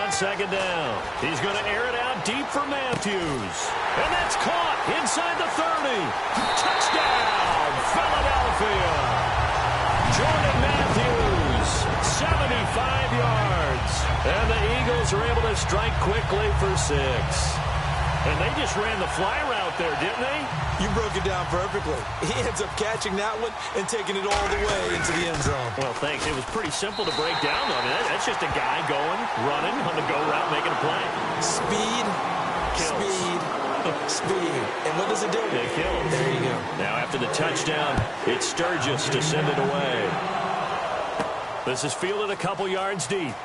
on second down. He's going to air it out deep for Matthews. And that's caught inside the 30. Touchdown, Philadelphia. Jordan Matthews, 75 yards. And the Eagles are able to strike quickly for 6. And they just ran the fly route there, didn't they? You broke it down perfectly. He ends up catching that one and taking it all the way into the end zone. Well, thanks. It was pretty simple to break down, though. I mean, that's just a guy going, running on the go route, making a play. Speed, kills. Speed. And what does it do? It kills. There you go. Now, after the touchdown, it's Sturgis to send it away. This is fielded a couple yards deep.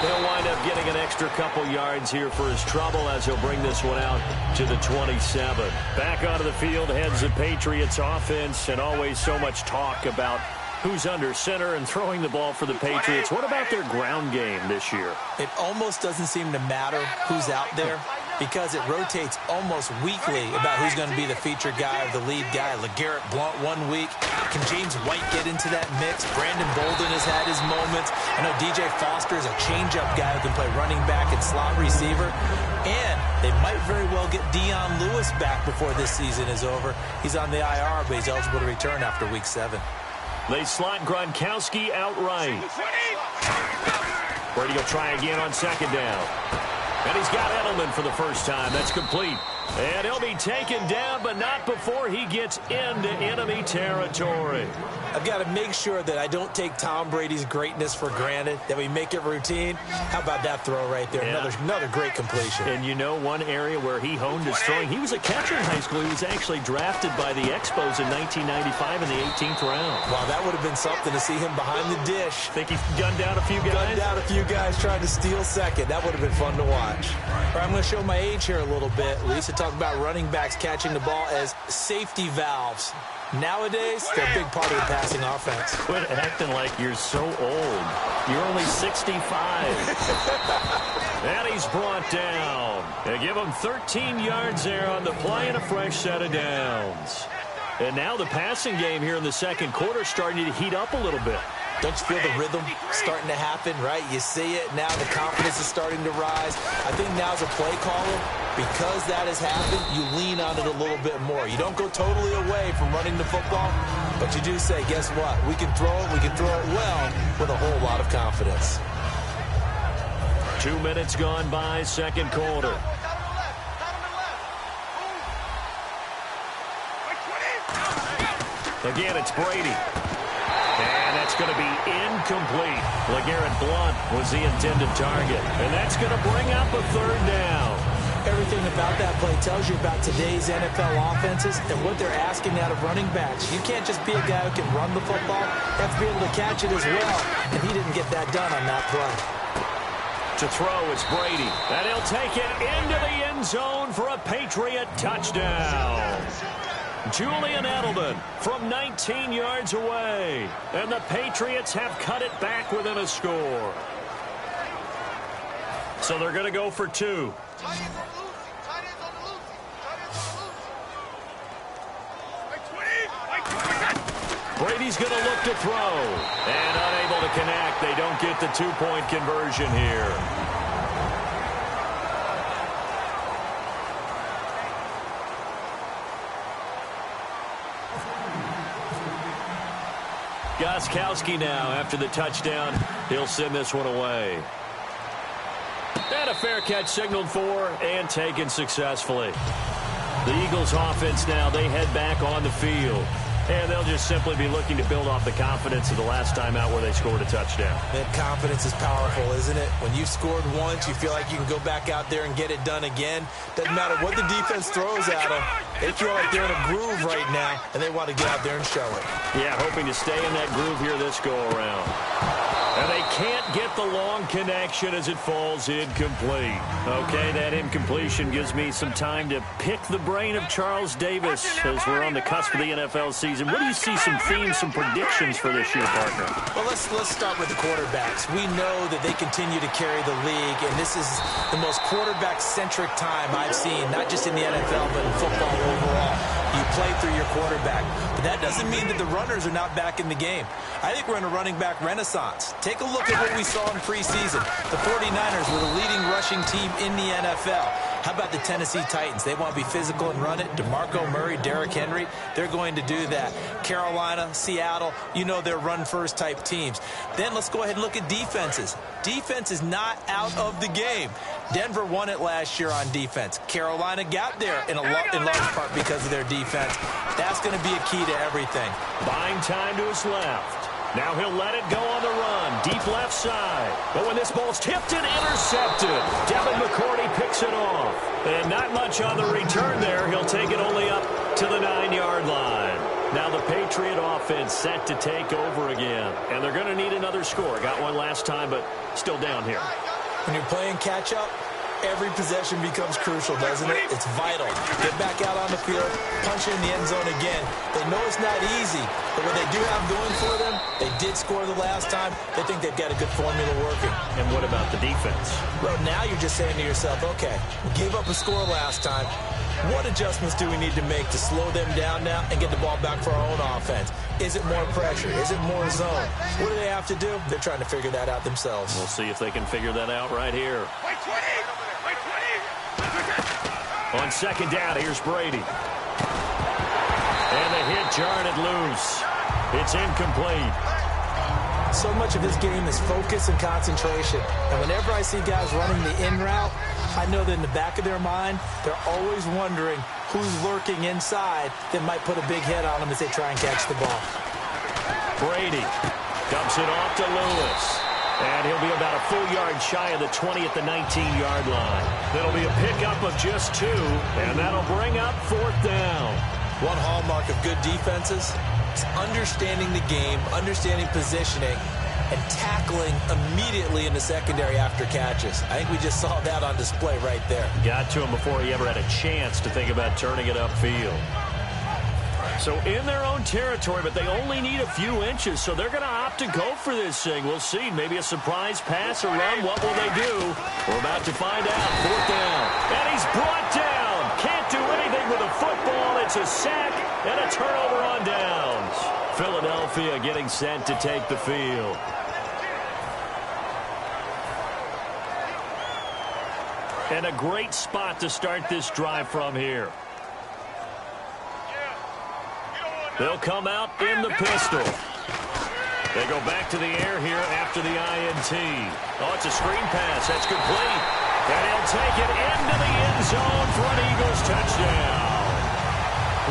He'll wind up getting an extra couple yards here for his trouble as he'll bring this one out to the 27. Back onto the field heads the Patriots offense, and always so much talk about who's under center and throwing the ball for the Patriots. What about their ground game this year? It almost doesn't seem to matter who's out there because it rotates almost weekly about who's going to be the featured guy or the lead guy. LeGarrette Blount 1 week. Can James White get into that mix? Brandon Bolden has had his moments. I know DJ Foster is a change-up guy who can play running back and slot receiver. And they might very well get Dion Lewis back before this season is over. He's on the IR, but he's eligible to return after week 7. They slot Gronkowski outright. Brady will try again on second down. And he's got Edelman for the first time. That's complete. And he'll be taken down, but not before he gets into enemy territory. I've got to make sure that I don't take Tom Brady's greatness for granted, that we make it routine. How about that throw right there? Yeah. Another great completion. And you know one area where he honed his throwing? He was a catcher in high school. He was actually drafted by the Expos in 1995 in the 18th round. Wow, that would have been something to see him behind the dish. Think he gunned down a few guys? Gunned down a few guys trying to steal second. That would have been fun to watch. All right, I'm going to show my age here a little bit. We used to talk about running backs catching the ball as safety valves. Nowadays, they're a big part of the passing offense. Quit acting like you're so old. You're only 65. And he's brought down. They give him 13 yards there on the play and a fresh set of downs. And now the passing game here in the second quarter starting to heat up a little bit. Don't you feel the rhythm starting to happen, right? You see it. Now the confidence is starting to rise. I think now as a play caller, because that has happened, you lean on it a little bit more. You don't go totally away from running the football, but you do say, guess what? We can throw it well with a whole lot of confidence. 2 minutes gone by, second quarter. Again, it's Brady. And that's going to be incomplete. LeGarrette Blount was the intended target. And that's going to bring up a third down. Everything about that play tells you about today's NFL offenses and what they're asking out of running backs. You can't just be a guy who can run the football. You have to be able to catch it as well. And he didn't get that done on that play. To throw, it's Brady. And he'll take it into the end zone for a Patriot touchdown. Julian Edelman from 19 yards away. And the Patriots have cut it back within a score. So they're going to go for 2. Brady's going to look to throw. And unable to connect. They don't get the 2-point conversion here. Gostkowski now, after the touchdown, he'll send this one away. And a fair catch signaled for and taken successfully. The Eagles offense now, they head back on the field. And they'll just simply be looking to build off the confidence of the last time out where they scored a touchdown. That confidence is powerful, isn't it? When you've scored once, you feel like you can go back out there and get it done again. Doesn't matter what the defense throws at them. They feel like they're in a groove right now, and they want to get out there and show it. Yeah, hoping to stay in that groove here this go-around. And they can't get the long connection as it falls incomplete. Okay, that incompletion gives me some time to pick the brain of Charles Davis as we're on the cusp of the NFL season. What do you see some themes, some predictions for this year, partner? Well, let's start with the quarterbacks. We know that they continue to carry the league, and this is the most quarterback-centric time I've seen, not just in the NFL, but in football overall. You play through your quarterback. But that doesn't mean that the runners are not back in the game. I think we're in a running back renaissance. Take a look at what we saw in preseason. The 49ers were the leading rushing team in the NFL. How about the Tennessee Titans? They want to be physical and run it. DeMarco Murray, Derrick Henry, they're going to do that. Carolina, Seattle, you know they're run-first type teams. Then let's go ahead and look at defenses. Defense is not out of the game. Denver won it last year on defense. Carolina got there in large part because of their defense. That's going to be a key to everything. Buying time to his left. Now he'll let it go on the run. Deep left side. But when this ball's tipped and intercepted, Devin McCourty picks it off. And not much on the return there. He'll take it only up to the 9-yard line. Now the Patriot offense set to take over again. And they're going to need another score. Got one last time, but still down here. When you're playing catch-up, every possession becomes crucial, doesn't it? It's vital. Get back out on the field, punch in the end zone again. They know it's not easy, but what they do have going for them, they did score the last time. They think they've got a good formula working. And what about the defense? Well, now you're just saying to yourself, okay, we gave up a score last time. What adjustments do we need to make to slow them down now and get the ball back for our own offense? Is it more pressure? Is it more zone? What do they have to do? They're trying to figure that out themselves. We'll see if they can figure that out right here. On second down, here's Brady. And the hit jarred it loose. It's incomplete. So much of this game is focus and concentration. And whenever I see guys running the in route, I know that in the back of their mind, they're always wondering who's lurking inside that might put a big hit on them as they try and catch the ball. Brady dumps it off to Lewis. And he'll be about a full yard shy of the 20 at the 19-yard line. That'll be a pickup of just 2, and that'll bring up 4th down. One hallmark of good defenses is understanding the game, understanding positioning, and tackling immediately in the secondary after catches. I think we just saw that on display right there. Got to him before he ever had a chance to think about turning it upfield. So in their own territory, but they only need a few inches, so they're going to opt to go for this thing. We'll see. Maybe a surprise pass or run. What will they do? We're about to find out. 4th down. And he's brought down. Can't do anything with a football. It's a sack and a turnover on downs. Philadelphia getting set to take the field. And a great spot to start this drive from here. They'll come out in the pistol. They go back to the air here after the INT. Oh, it's a screen pass. That's complete. And he'll take it into the end zone for an Eagles touchdown.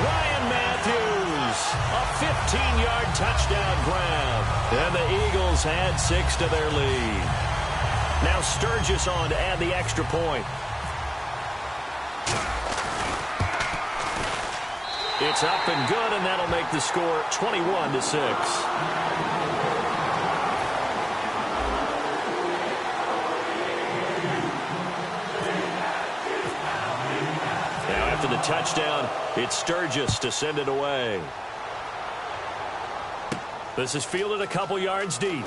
Ryan Matthews, a 15-yard touchdown grab. And the Eagles add 6 to their lead. Now Sturgis on to add the extra point. It's up and good, and that'll make the score 21-6. Now after the touchdown, it's Sturgis to send it away. This is fielded a couple yards deep.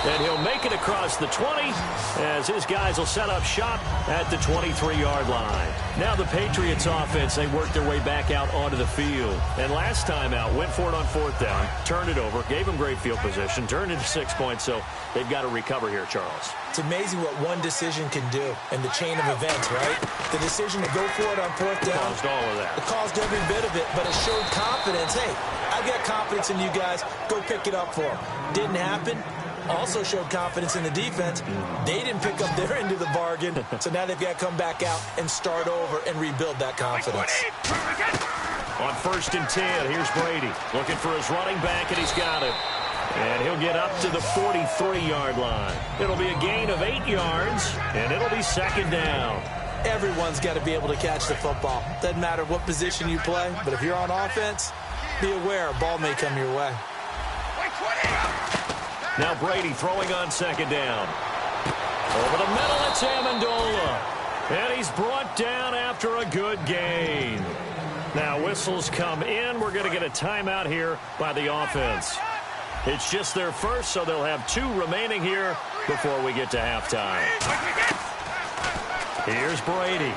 And he'll make it across the 20 as his guys will set up shop at the 23-yard line. Now the Patriots offense, they work their way back out onto the field. And last time out, went for it on 4th down, turned it over, gave them great field position, turned into 6 points, so they've got to recover here, Charles. It's amazing what one decision can do in the chain of events, right? The decision to go for it on 4th down. Caused all of that. It caused every bit of it, but it showed confidence. Hey, I've got confidence in you guys. Go pick it up for them. Didn't happen. Also showed confidence in the defense. They didn't pick up their end of the bargain, so now they've got to come back out and start over and rebuild that confidence. On 1st and 10, here's Brady looking for his running back, and he's got it. And he'll get up to the 43-yard line. It'll be a gain of 8 yards, and it'll be 2nd down. Everyone's got to be able to catch the football. Doesn't matter what position you play, but if you're on offense, be aware a ball may come your way. Now Brady throwing on 2nd down. Over the middle, it's Amendola. And he's brought down after a good gain. Now whistles come in. We're going to get a timeout here by the offense. It's just their first, so they'll have 2 remaining here before we get to halftime. Here's Brady.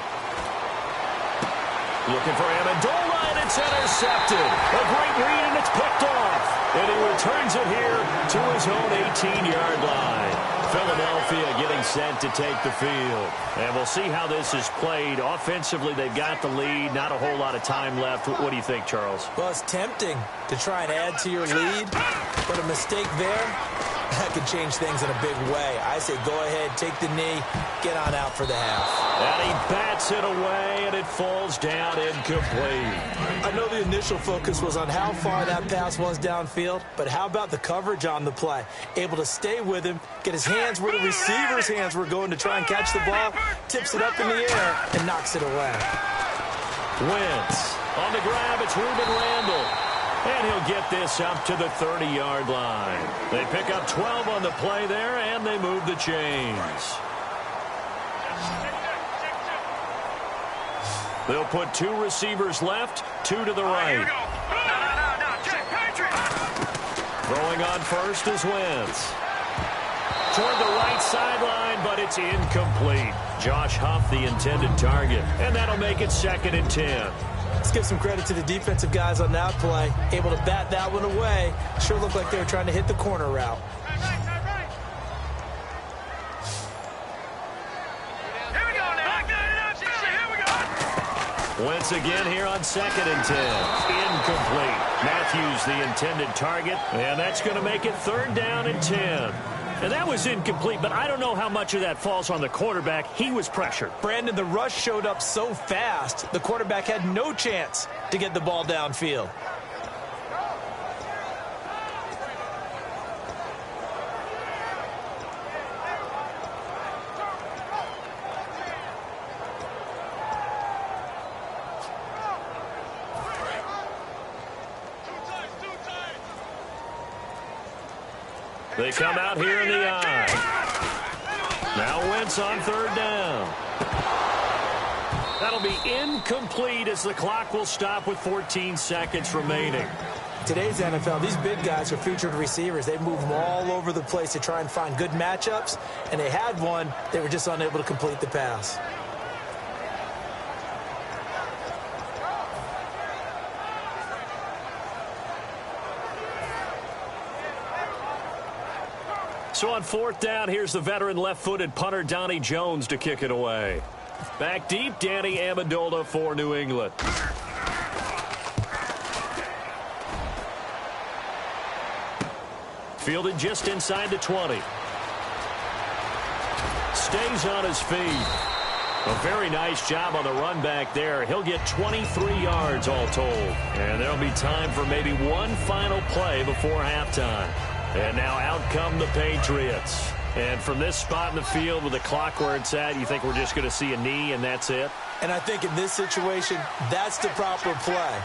Looking for Amendola, and it's intercepted. A great read, and it's picked off. And he returns it here to his own 18-yard line. Philadelphia getting set to take the field. And we'll see how this is played. Offensively, they've got the lead. Not a whole lot of time left. What do you think, Charles? Well, it's tempting to try and add to your lead, but a mistake there, that could change things in a big way. I say go ahead, take the knee, get on out for the half. And he bats it away, and it falls down incomplete. I know the initial focus was on how far that pass was downfield, but how about the coverage on the play? Able to stay with him, get his hands where the receiver's hands were going to try and catch the ball, tips it up in the air, and knocks it away. Wentz on the grab, it's Reuben Randall. And he'll get this up to the 30-yard line. They pick up 12 on the play there, and they move the chains. They'll put 2 receivers left, 2 to the right. Throwing on first is Wentz. Toward the right sideline, but it's incomplete. Josh Huff, the intended target, and that'll make it 2nd and 10. Let's give some credit to the defensive guys on that play. Able to bat that one away. Sure looked like they were trying to hit the corner route. Wentz again here on 2nd and 10. Incomplete. Matthews the intended target, and that's going to make it 3rd down and 10. And that was incomplete, but I don't know how much of that falls on the quarterback. He was pressured. Brandon, the rush showed up so fast, the quarterback had no chance to get the ball downfield. They come out here in the eye. Now Wentz on 3rd down. That'll be incomplete as the clock will stop with 14 seconds remaining. Today's NFL, these big guys are featured receivers. They move them all over the place to try and find good matchups, and they had one. They were just unable to complete the pass. So on 4th down, here's the veteran left-footed punter Donnie Jones to kick it away. Back deep, Danny Amendola for New England. Fielded just inside the 20. Stays on his feet. A very nice job on the run back there. He'll get 23 yards all told. And there'll be time for maybe one final play before halftime. And now out come the Patriots. And from this spot in the field with the clock where it's at, you think we're just going to see a knee and that's it? And I think in this situation, that's the proper play.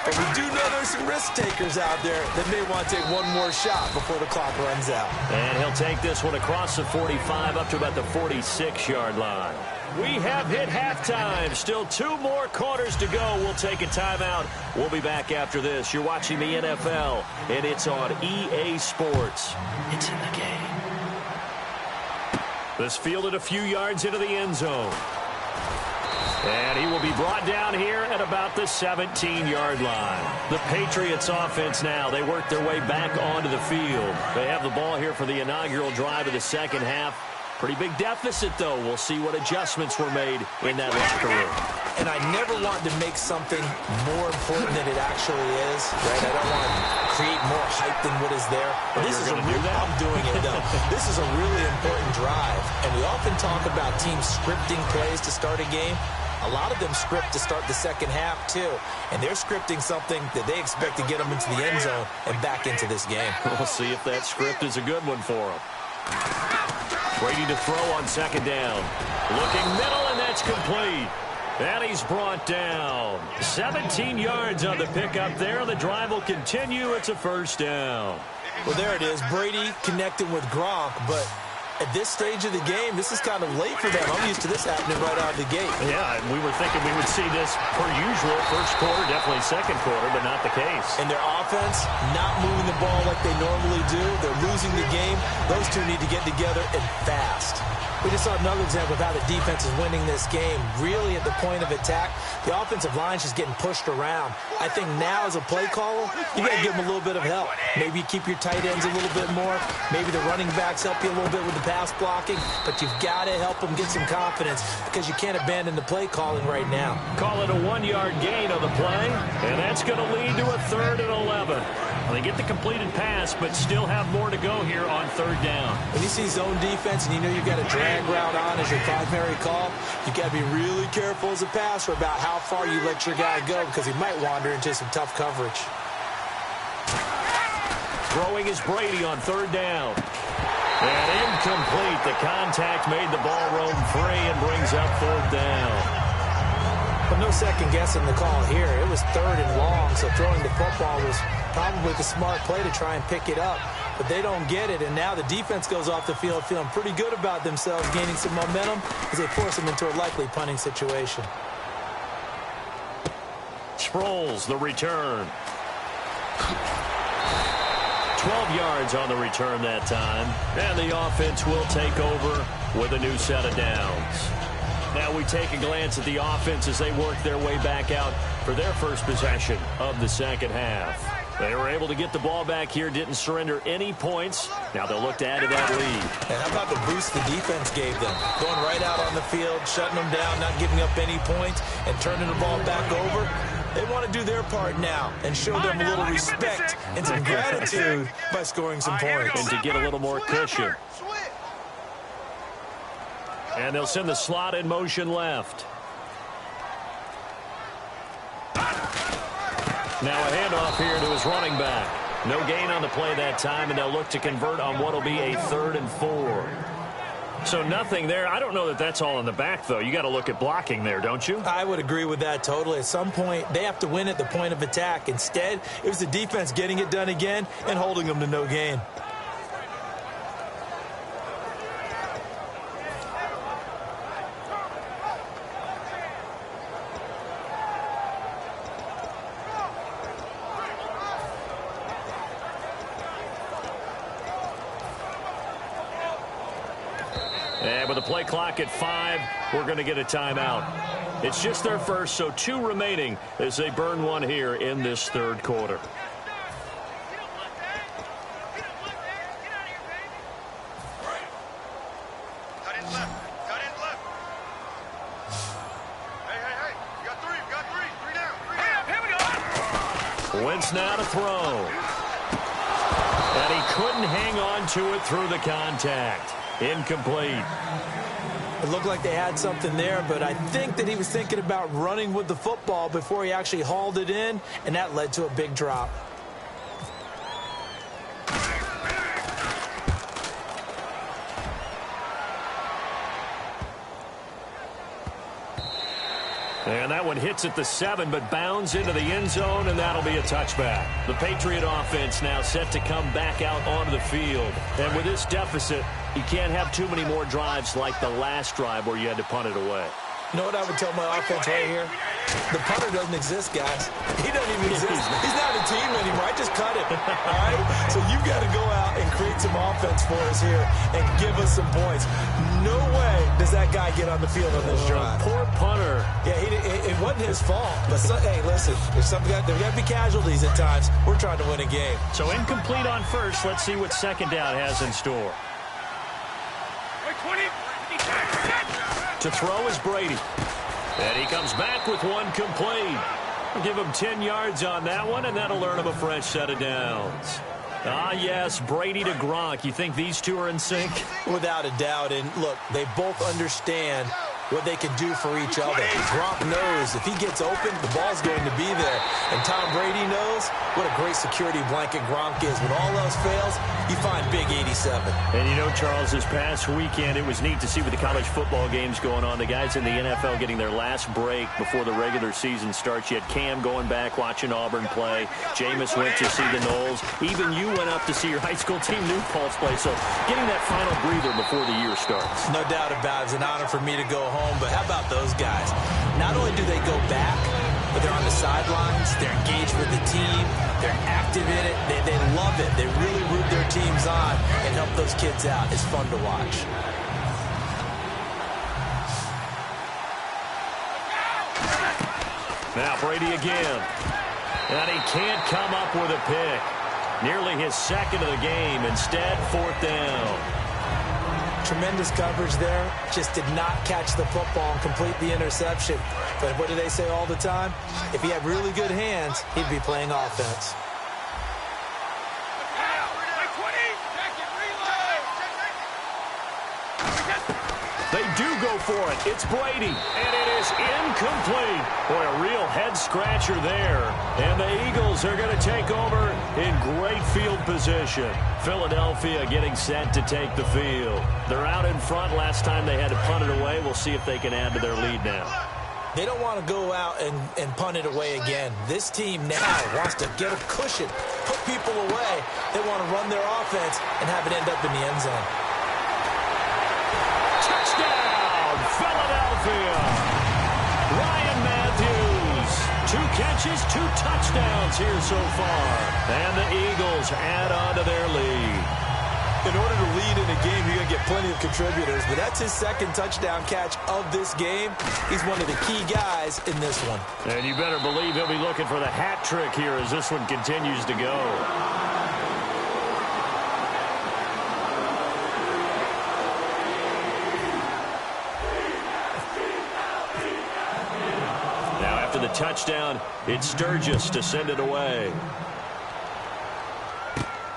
But we do know there's some risk takers out there that may want to take one more shot before the clock runs out. And he'll take this one across the 45 up to about the 46-yard line. We have hit halftime. Still 2 more quarters to go. We'll take a timeout. We'll be back after this. You're watching the NFL, and it's on EA Sports. It's in the game. This fielded a few yards into the end zone. And he will be brought down here at about the 17-yard line. The Patriots offense now, they work their way back onto the field. They have the ball here for the inaugural drive of the second half. Pretty big deficit, though. We'll see what adjustments were made in that locker room. And I never want to make something more important than it actually is, right? I don't want to create more hype than what is there. But this is a real, I'm doing it, though. This is a really important drive. And we often talk about teams scripting plays to start a game. A lot of them script to start the second half, too. And they're scripting something that they expect to get them into the end zone and back into this game. We'll see if that script is a good one for them. Brady to throw on 2nd down. Looking middle, and that's complete. And he's brought down. 17 yards on the pickup there. The drive will continue. It's a 1st down. Well, there it is. Brady connecting with Gronk, but at this stage of the game, this is kind of late for them. I'm used to this happening right out of the gate. Yeah, we were thinking we would see this per usual. 1st quarter, definitely 2nd quarter, but not the case. And their offense not moving the ball like they normally do. They're losing the game. Those two need to get together and fast. We just saw another example of how the defense is winning this game. Really at the point of attack, the offensive line is just getting pushed around. I think now as a play caller, you got to give them a little bit of help. Maybe you keep your tight ends a little bit more. Maybe the running backs help you a little bit with the pass blocking. But you've got to help them get some confidence because you can't abandon the play calling right now. Call it a 1-yard gain on the play, and that's going to lead to a 3rd and 11. Well, they get the completed pass, but still have more to go here on 3rd down. When you see zone defense and you know you've got a drag route on as your primary call, you've got to be really careful as a passer about how far you let your guy go because he might wander into some tough coverage. Throwing is Brady on 3rd down. And incomplete. The contact made the ball roam free and brings up 4th down. But no second guessing the call here. It was 3rd and long, so throwing the football was probably the smart play to try and pick it up. But they don't get it, and now the defense goes off the field feeling pretty good about themselves, gaining some momentum as they force them into a likely punting situation. Sproles, the return. 12 yards on the return that time. And the offense will take over with a new set of downs. Now we take a glance at the offense as they work their way back out for their first possession of the second half. They were able to get the ball back here, didn't surrender any points. Now they'll look to add to that lead. And how about the boost the defense gave them? Going right out on the field, shutting them down, not giving up any points, and turning the ball back over. They want to do their part now and show them a little respect and some gratitude by scoring some points. And to get a little more cushion. And they'll send the slot in motion left. Now a handoff here to his running back. No gain on the play that time, and they'll look to convert on what will be a 3rd and 4. So nothing there. I don't know that that's all in the back, though. You got to look at blocking there, don't you? I would agree with that totally. At some point, they have to win at the point of attack. Instead, it was the defense getting it done again and holding them to no gain. And with the play clock at 5, we're going to get a timeout. It's just their first, so 2 remaining as they burn one here in this 3rd quarter. Wentz now to throw. And he couldn't hang on to it through the contact. Incomplete. It looked like they had something there, but I think that he was thinking about running with the football before he actually hauled it in, and that led to a big drop. And that one hits at the 7, but bounds into the end zone, and that'll be a touchback. The Patriot offense now set to come back out onto the field. And with this deficit, you can't have too many more drives like the last drive where you had to punt it away. You know what I would tell my offense right here? The punter doesn't exist, guys. He doesn't even exist. He's not a team anymore. I just cut it. All right? So you've got to go out and create some offense for us here and give us some points. No way does that guy get on the field on this drive. Poor punter. Yeah, it wasn't his fault. But, hey, listen, there's got to be casualties at times. We're trying to win a game. So incomplete on first. Let's see what second down has in store. To throw is Brady. And he comes back with one complete. We'll give him 10 yards on that one, and that'll earn him a fresh set of downs. Ah, yes, Brady to Gronk. You think these two are in sync? Without a doubt. And, look, they both understand what they can do for each other. Gronk knows if he gets open, the ball's going to be there. And Tom Brady knows what a great security blanket Gronk is. When all else fails, you find Big 87. And you know, Charles, this past weekend, it was neat to see with the college football games going on. The guys in the NFL getting their last break before the regular season starts. You had Cam going back, watching Auburn play. Jameis went to see the Knowles. Even you went up to see your high school team, New Paltz, play. So getting that final breather before the year starts. No doubt about it. It's an honor for me to go home. But how about those guys? Not only do they go back, but they're on the sidelines. They're engaged with the team. They're active in it. They love it. They really root their teams on and help those kids out. It's fun to watch. Now Brady again. And he can't come up with a pick. Nearly his second of the game. Instead, 4th down. Tremendous coverage there. Just did not catch the football and complete the interception. But what do they say all the time? If he had really good hands, he'd be playing offense. They do go for it. It's Brady, and it is incomplete. Boy, a real head-scratcher there. And the Eagles are going to take over in great field position. Philadelphia getting set to take the field. They're out in front. Last time they had to punt it away. We'll see if they can add to their lead now. They don't want to go out and punt it away again. This team now wants to get a cushion, put people away. They want to run their offense and have it end up in the end zone. Touchdown, Philadelphia. Ryan Matthews, 2 catches, 2 touchdowns here so far. And the Eagles add on to their lead. In order to lead in a game, you're going to get plenty of contributors, but that's his 2nd touchdown catch of this game. He's one of the key guys in this one. And you better believe he'll be looking for the hat trick here as this one continues to go. Now after the touchdown, it's Sturgis to send it away.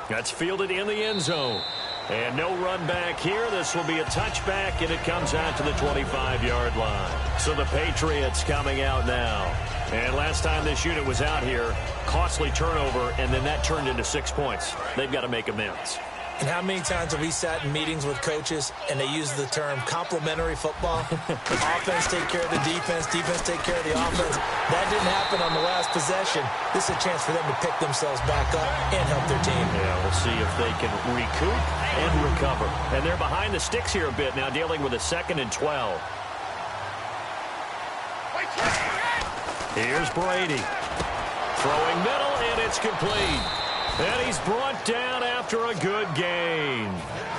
That's fielded in the end zone. And no run back here. This will be a touchback, and it comes out to the 25-yard line. So the Patriots coming out now. And last time this unit was out here, costly turnover, and then that turned into 6 points. They've got to make amends. And how many times have we sat in meetings with coaches and they use the term complementary football? Offense take care of the defense, defense take care of the offense. That didn't happen on the last possession. This is a chance for them to pick themselves back up and help their team. Yeah, we'll see if they can recoup and recover. And they're behind the sticks here a bit now, dealing with a 2nd and 12. Here's Brady. Throwing middle, and it's complete. And he's brought down after a good gain.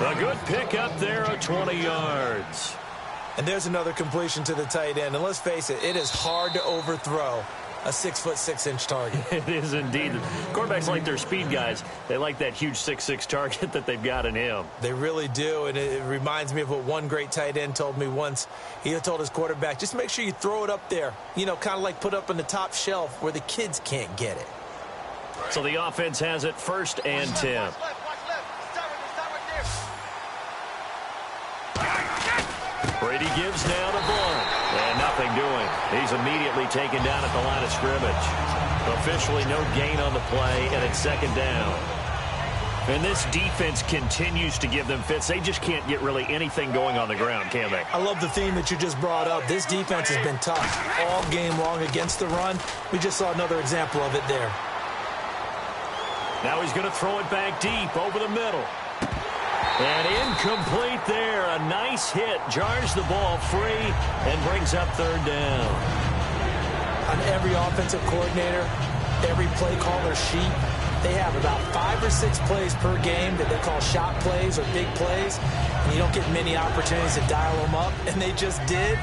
A good pickup there of 20 yards. And there's another completion to the tight end. And let's face it, it is hard to overthrow a 6'6" target. It is indeed. Quarterbacks like their speed guys. They like that huge 6'6" target that they've got in him. They really do, and it reminds me of what one great tight end told me once. He told his quarterback, just make sure you throw it up there. You know, kind of like put up on the top shelf where the kids can't get it. So the offense has it 1st and 10. Brady gives now to Blunt. And nothing doing. He's immediately taken down at the line of scrimmage. Officially no gain on the play, and it's 2nd down. And this defense continues to give them fits. They just can't get really anything going on the ground, can they? I love the theme that you just brought up. This defense has been tough all game long against the run. We just saw another example of it there. Now he's going to throw it back deep over the middle. And incomplete there. A nice hit. Jars the ball free and brings up 3rd down. On every offensive coordinator, every play caller sheet, they have about 5 or 6 plays per game that they call shot plays or big plays. And you don't get many opportunities to dial them up. And they just did.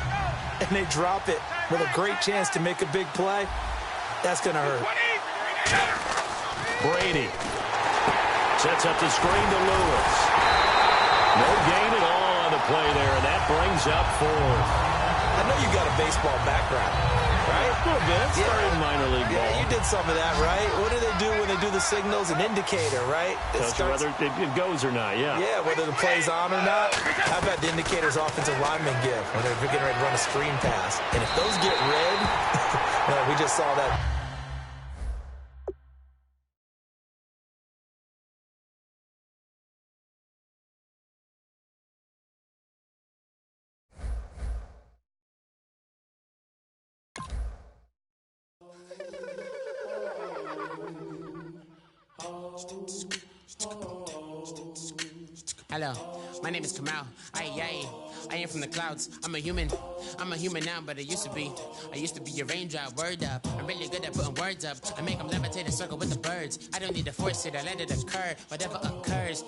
And they drop it with a great chance to make a big play. That's going to hurt. Brady sets up the screen to Lewis. No gain at all on the play there, and that brings up 4th. I know you got a baseball background, right? A little bit. Started in minor league ball. Yeah, you did some of that, right? What do they do when they do the signals? An indicator, right? Tells you whether it goes or not, yeah. Yeah, whether the play's on or not. How about the indicators offensive linemen give when they're getting ready to run a screen pass? And if those get red, well, we just saw that. Hello, my name is Kamal. I am from the clouds. I'm a human now, but I used to be a raindrop. Word up, I'm really good at putting words up. I make them levitate and circle with the birds. I don't need to force it, I let it occur. Whatever occurs.